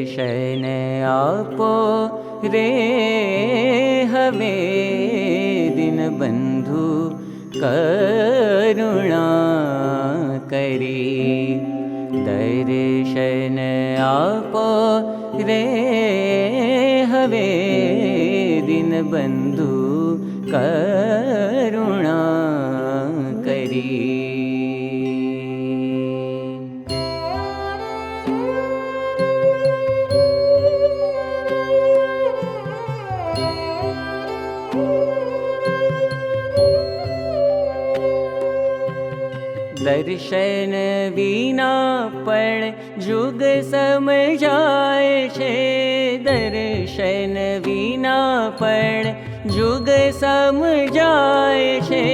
दर्शन आपो रे हवे दीनबंधु करुणा करी। दर्शन आपो रे हवे दीनबंधु करुणा करी। दर्शन विना पण जुग समजाय छे। दर्शन विना पण जुग समजाय छे।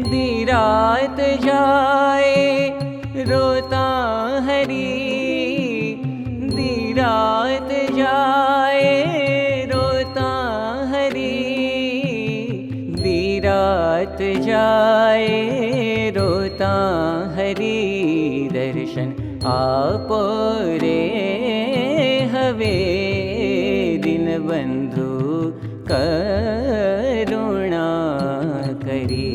दीरात जाए रोता हरी, दीरात जाए रोता हरी। दीरात जाए रोता हरी। दर्शन आपो रे हवे दीनबंधु करुणा करी।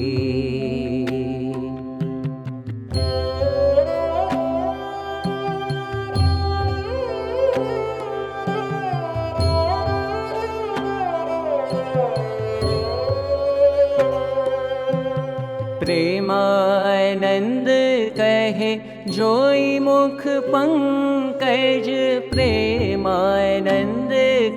प्रेमानंद कहे जोई मुख पंकज। प्रेमानंद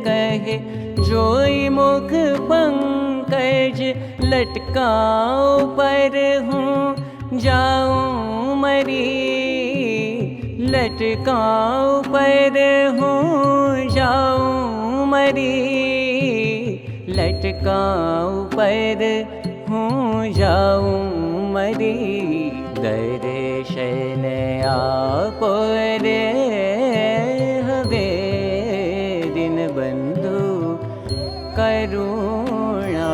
कहे जोई मुख पंकज। लटकाओ पर हूँ जाऊँ मरी, लटकाओ पर हूँ जाऊँ मरी। लटकाओ पर हूँ जाऊँ मरी। दर्शन आपो रे हवे दीनबंधु करुणा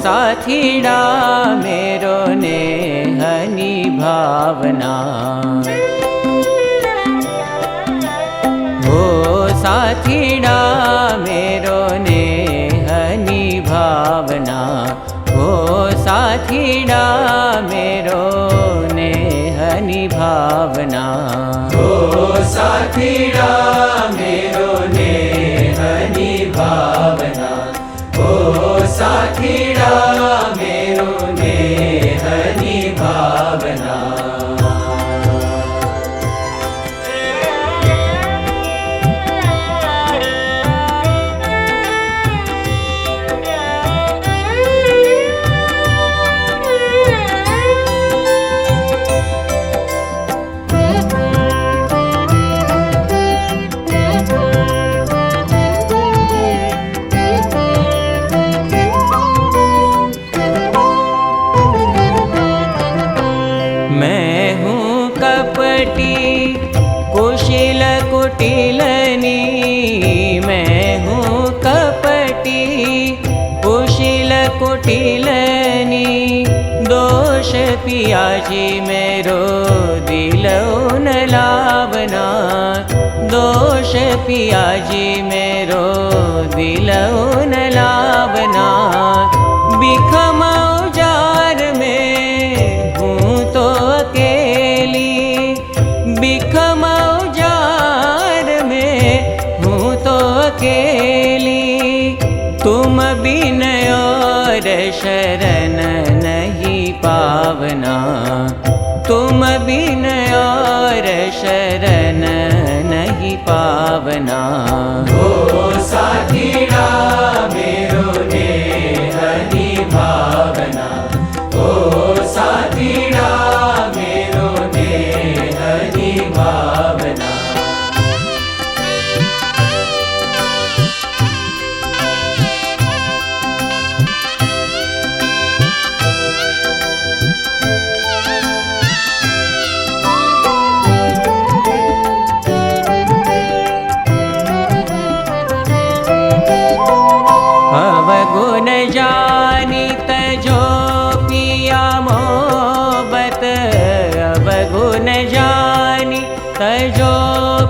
साथीड़ा मेरो नेहनी भावना। हो साथीड़ा मेरो नेहनी भावना। हो साथीड़ा मेरो नेहनी भावना। हो साथीड़ा मेरो नेहनी भावना। हो साथीड़ा मेरो नेहनी भावना। कुशिल कुटिलनी मैं हूँ कपटी। कुशिल कुटिलनी दोष पियाजी मेरो दिलो न लावना। दोष पियाजी मेरो दिलो न लावना। बिखमा उजार में हूँ तो अकेली। बिखमा उजार में हूँ तो अकेली। तुम बिन और शरण नहीं पावना। तुम बिन और शरण नहीं पावना। हो साथीड़ा मेरो नेहनी भावना।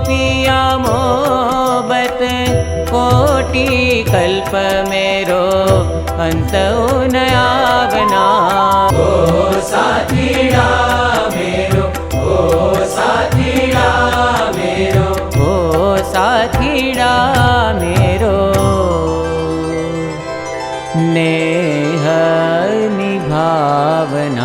पिया मोहब्बत कोटि कल्प मेरो अंत न आवना। ओ साथीड़ा मेरो, ओ साथीड़ा मेरो, ओ साथीड़ा मेरो नेह निभावना।